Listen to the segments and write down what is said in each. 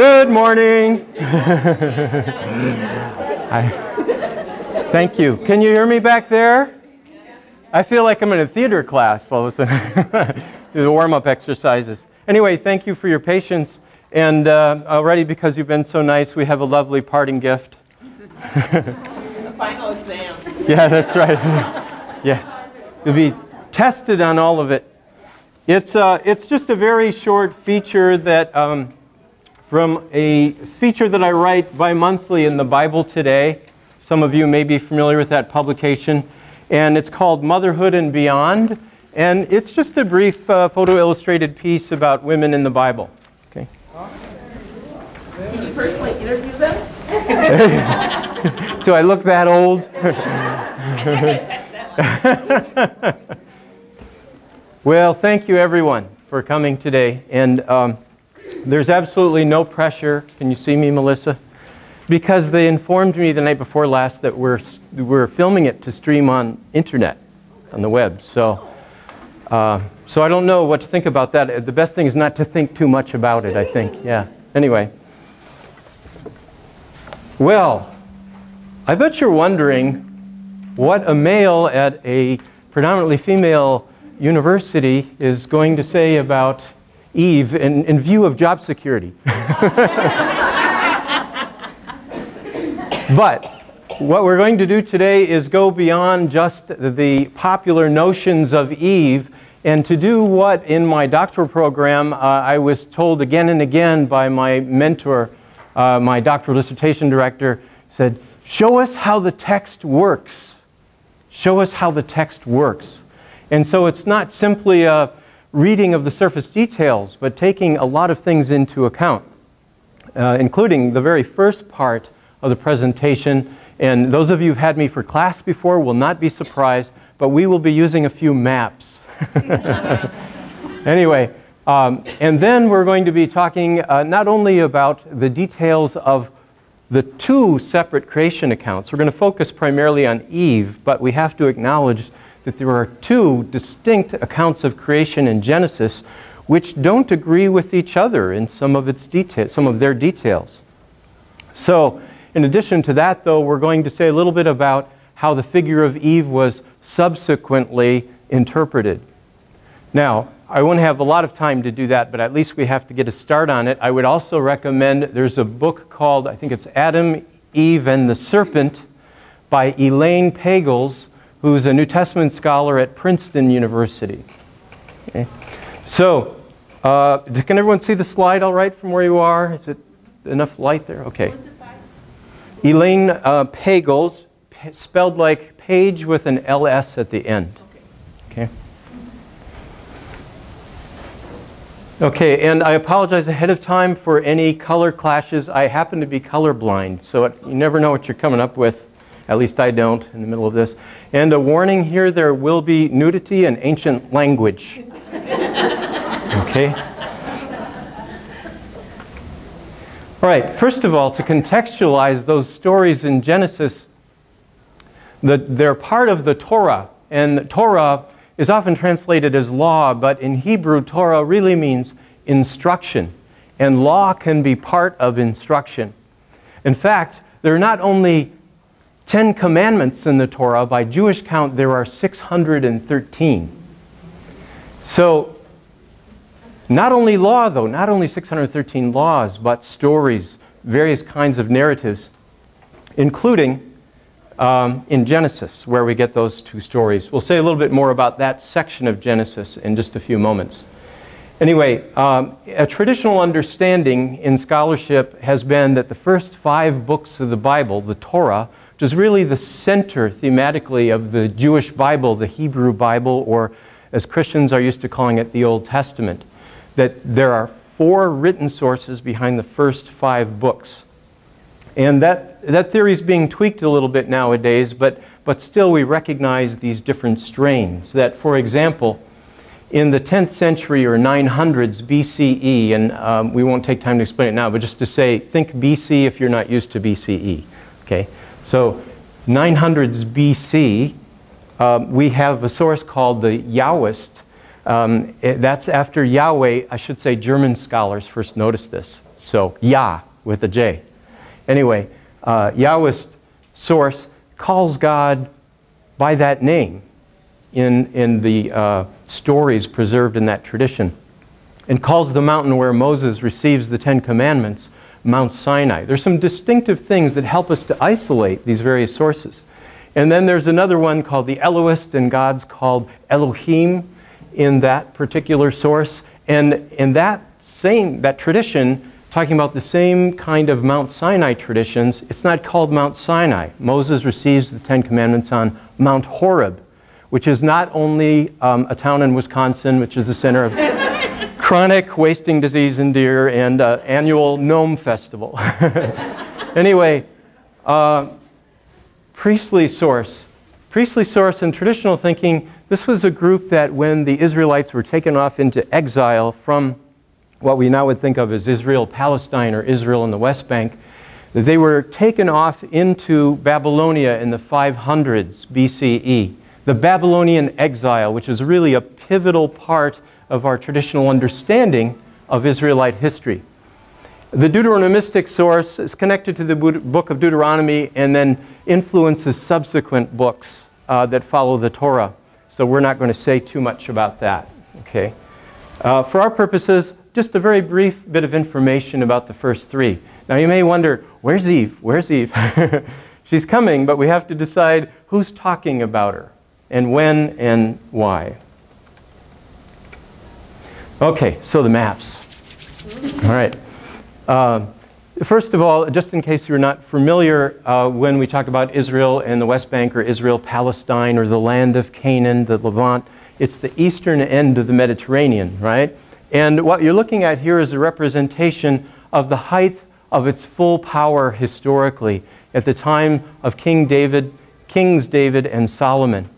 Good morning. Thank you. Can you hear me back there? I feel like I'm in a theater class all of a sudden. Do the warm-up exercises. Anyway, thank you for your patience. And already, because you've been so nice, we have a lovely parting gift. The final exam. Yeah, that's right. Yes. You'll be tested on all of it. It's just a very short feature that from a feature that I write bi-monthly in the Bible Today. Some of you may be familiar with that publication. And it's called Motherhood and Beyond. And it's just a brief photo-illustrated piece about women in the Bible. Okay. Can you personally interview them? Do I look that old? Well, thank you everyone for coming today. And there's absolutely no pressure. Can you see me, Melissa? Because they informed me the night before last that we're filming it to stream on internet, on the web. So I don't know what to think about that. The best thing is not to think too much about it, I think. Yeah. Anyway. Well, I bet you're wondering what a male at a predominantly female university is going to say about Eve in view of job security. But what we're going to do today is go beyond just the popular notions of Eve and to do what in my doctoral program I was told again and again by my mentor, my doctoral dissertation director, said, show us how the text works. Show us how the text works. And so it's not simply a reading of the surface details, but taking a lot of things into account, including the very first part of the presentation. And those of you who've had me for class before will not be surprised, but we will be using a few maps. Anyway, and then we're going to be talking not only about the details of the two separate creation accounts. We're going to focus primarily on Eve, but we have to acknowledge that there are two distinct accounts of creation in Genesis which don't agree with each other in some of their details. So, in addition to that, though, we're going to say a little bit about how the figure of Eve was subsequently interpreted. Now, I won't have a lot of time to do that, but at least we have to get a start on it. I would also recommend, there's a book called, I think it's Adam, Eve, and the Serpent by Elaine Pagels, who's a New Testament scholar at Princeton University. Okay. So, can everyone see the slide all right from where you are? Is it enough light there? Okay. Elaine Pagels, spelled like page with an LS at the end. Okay. Okay, and I apologize ahead of time for any color clashes. I happen to be colorblind, so you never know what you're coming up with. At least I don't in the middle of this. And a warning here, there will be nudity and ancient language. Okay? All right, first of all, to contextualize those stories in Genesis, they're part of the Torah. And Torah is often translated as law, but in Hebrew, Torah really means instruction. And law can be part of instruction. In fact, there are not only 10 commandments in the Torah. By Jewish count, there are 613. So, not only law, though, not only 613 laws, but stories, various kinds of narratives, including in Genesis, where we get those two stories. We'll say a little bit more about that section of Genesis in just a few moments. Anyway, a traditional understanding in scholarship has been that the first 5 books of the Bible, the Torah, which is really the center thematically of the Jewish Bible, the Hebrew Bible, or as Christians are used to calling it, the Old Testament, that there are 4 written sources behind the first 5 books. And that theory is being tweaked a little bit nowadays, but still we recognize these different strains. That, for example, in the 10th century or 900s BCE, and we won't take time to explain it now, but just to say, think BC if you're not used to BCE. Okay? So, 900s BC, we have a source called the Yahwist. That's after Yahweh. I should say German scholars first noticed this. So Yah with a J. Anyway, Yahwist source calls God by that name in the stories preserved in that tradition, and calls the mountain where Moses receives the Ten Commandments Mount Sinai. There's some distinctive things that help us to isolate these various sources. And then there's another one called the Elohist, and God's called Elohim in that particular source. And in that tradition, talking about the same kind of Mount Sinai traditions, it's not called Mount Sinai. Moses receives the Ten Commandments on Mount Horeb, which is not only a town in Wisconsin, which is the center of chronic wasting disease in deer and annual gnome festival. Anyway, priestly source. Priestly source in traditional thinking, this was a group that when the Israelites were taken off into exile from what we now would think of as Israel, Palestine, or Israel in the West Bank, they were taken off into Babylonia in the 500s BCE. The Babylonian exile, which is really a pivotal part of our traditional understanding of Israelite history. The Deuteronomistic source is connected to the book of Deuteronomy and then influences subsequent books that follow the Torah. So we're not going to say too much about that. Okay. For our purposes, just a very brief bit of information about the first three. Now you may wonder, where's Eve? Where's Eve? She's coming, but we have to decide who's talking about her and when and why. Okay, so the maps. All right. First of all, just in case you're not familiar, when we talk about Israel and the West Bank, or Israel, Palestine, or the land of Canaan, the Levant, it's the eastern end of the Mediterranean, right? And what you're looking at here is a representation of the height of its full power historically at the time of Kings David and Solomon.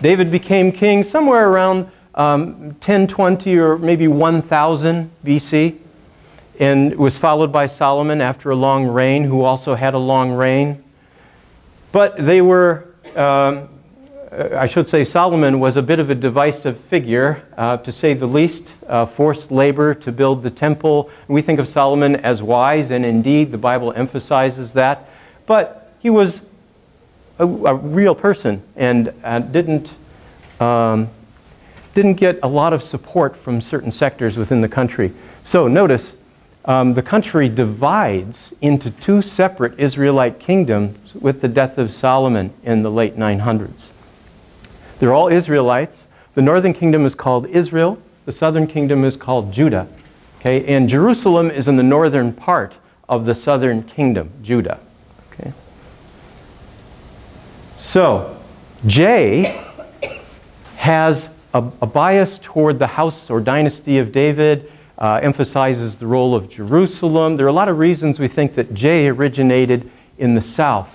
David became king somewhere around 1020 or maybe 1000 BC, and was followed by Solomon after a long reign, who also had a long reign. But they were, I should say, Solomon was a bit of a divisive figure, to say the least. Forced labor to build the temple. We think of Solomon as wise, and indeed the Bible emphasizes that. But he was a real person, and didn't get a lot of support from certain sectors within the country. So notice, the country divides into two separate Israelite kingdoms with the death of Solomon in the late 900s. They're all Israelites. The northern kingdom is called Israel. The southern kingdom is called Judah. Okay? And Jerusalem is in the northern part of the southern kingdom, Judah. Okay? So, J has a bias toward the house or dynasty of David, emphasizes the role of Jerusalem. There are a lot of reasons we think that J originated in the south.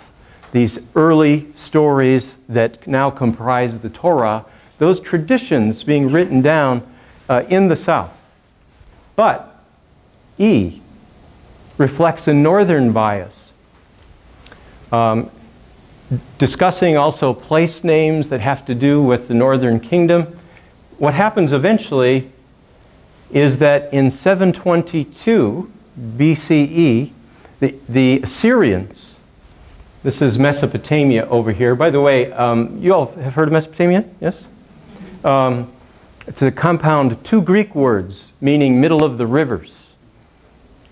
These early stories that now comprise the Torah, those traditions being written down in the south. But E reflects a northern bias. Discussing also place names that have to do with the northern kingdom. What happens eventually is that in 722 BCE, the Assyrians, this is Mesopotamia over here. By the way, you all have heard of Mesopotamia? Yes? It's a compound, two Greek words, meaning middle of the rivers.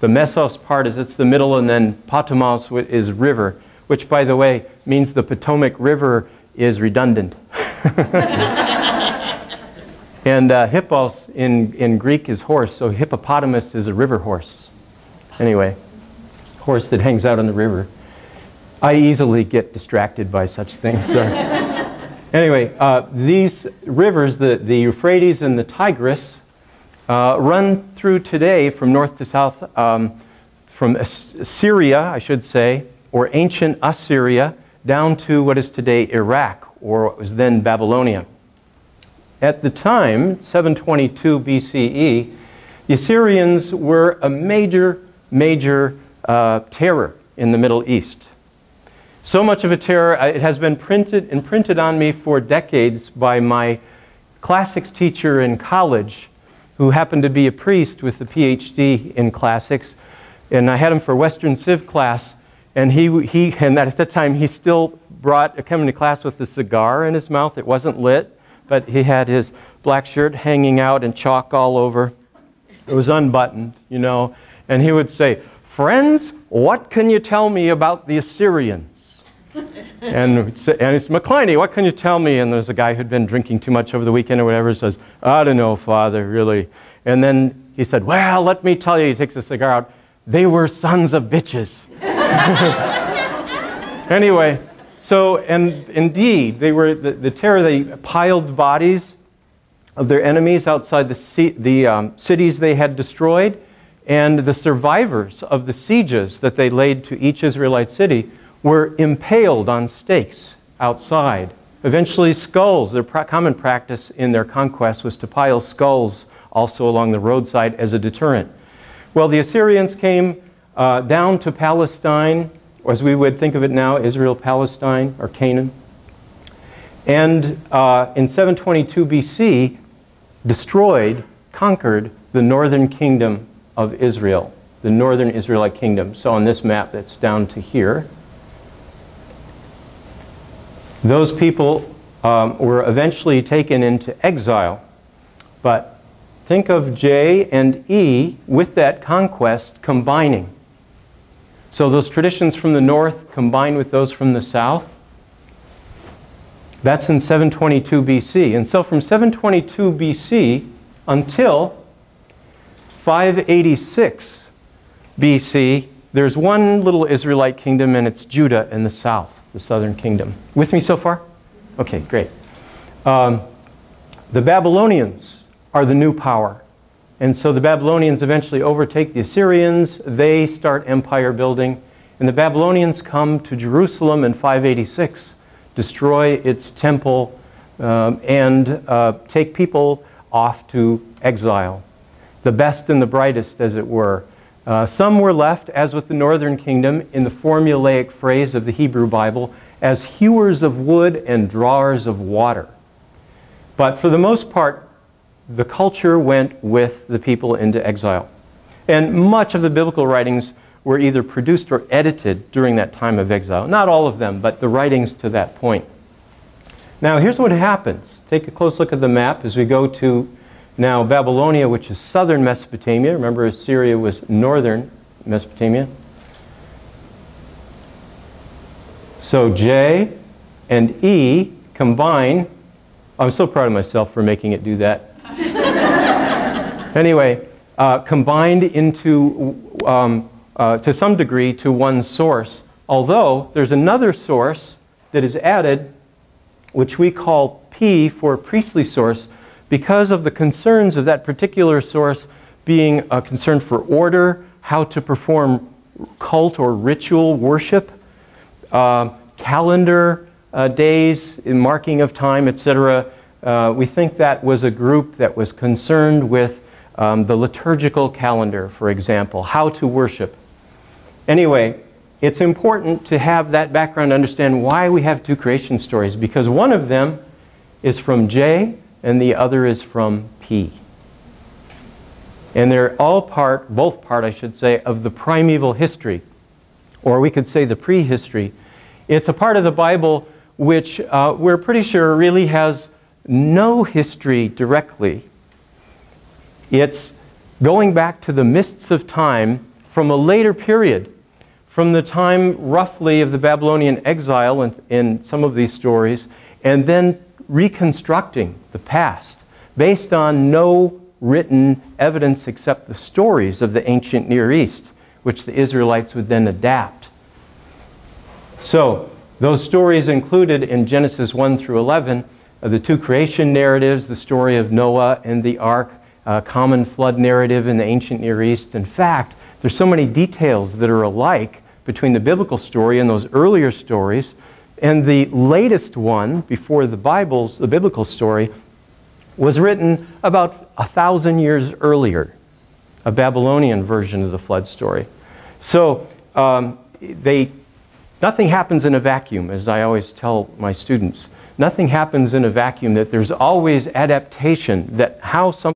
The mesos part is it's the middle, and then patamos is river, which, by the way, means the Potomac River is redundant. And hippos in Greek is horse, so hippopotamus is a river horse. Anyway, horse that hangs out on the river. I easily get distracted by such things. So. Anyway, these rivers, the Euphrates and the Tigris, run through today from north to south, from Syria, I should say, or ancient Assyria, down to what is today Iraq, or what was then Babylonia. At the time, 722 BCE, the Assyrians were a major terror in the Middle East. So much of a terror, it has been imprinted on me for decades by my classics teacher in college, who happened to be a priest with a Ph.D. in classics. And I had him for Western Civ class. And at that time, he still coming to class with a cigar in his mouth. It wasn't lit, but he had his black shirt hanging out and chalk all over. It was unbuttoned, you know. And he would say, "Friends, what can you tell me about the Assyrians?" and it's McCliney, "What can you tell me?" And there's a guy who'd been drinking too much over the weekend or whatever, says, "I don't know, Father, really." And then he said, "Well, let me tell you," he takes a cigar out, "they were sons of bitches." Anyway, so, and indeed, they were the terror. They piled bodies of their enemies outside the cities they had destroyed, and the survivors of the sieges that they laid to each Israelite city were impaled on stakes outside. Eventually, skulls. Their common practice in their conquest was to pile skulls also along the roadside as a deterrent. Well, the Assyrians came down to Palestine, or as we would think of it now, Israel, Palestine, or Canaan. And in 722 BC, conquered the northern kingdom of Israel, the northern Israelite kingdom. So on this map that's down to here, those people were eventually taken into exile. But think of J and E with that conquest combining. So those traditions from the north combined with those from the south. That's in 722 BC. And so from 722 BC until 586 BC, there's one little Israelite kingdom, and it's Judah in the south, the southern kingdom. With me so far? Okay, great. The Babylonians are the new power. And so the Babylonians eventually overtake the Assyrians. They start empire building. And the Babylonians come to Jerusalem in 586, destroy its temple, and take people off to exile. The best and the brightest, as it were. Some were left, as with the northern kingdom, in the formulaic phrase of the Hebrew Bible, as hewers of wood and drawers of water. But for the most part, the culture went with the people into exile. And much of the biblical writings were either produced or edited during that time of exile. Not all of them, but the writings to that point. Now, here's what happens. Take a close look at the map as we go to now Babylonia, which is southern Mesopotamia. Remember, Assyria was northern Mesopotamia. So J and E combine. I'm so proud of myself for making it do that. Anyway, combined into, to some degree, to one source. Although there's another source that is added, which we call P for priestly source, because of the concerns of that particular source being a concern for order, how to perform cult or ritual worship, calendar days, marking of time, etc. We think that was a group that was concerned with the liturgical calendar, for example, how to worship. Anyway, it's important to have that background to understand why we have two creation stories, because one of them is from J and the other is from P. And they're all both part, I should say, of the primeval history, or we could say the prehistory. It's a part of the Bible which we're pretty sure really has no history directly. It's going back to the mists of time from a later period, from the time roughly of the Babylonian exile in some of these stories, and then reconstructing the past based on no written evidence except the stories of the ancient Near East, which the Israelites would then adapt. So those stories included in Genesis 1 through 11 the two creation narratives, the story of Noah and the ark, common flood narrative in the ancient Near East. In fact, there's so many details that are alike between the biblical story and those earlier stories. And the latest one, before the biblical story, was written about 1,000 years earlier, a Babylonian version of the flood story. So nothing happens in a vacuum, as I always tell my students. Nothing happens in a vacuum, that there's always adaptation, that how something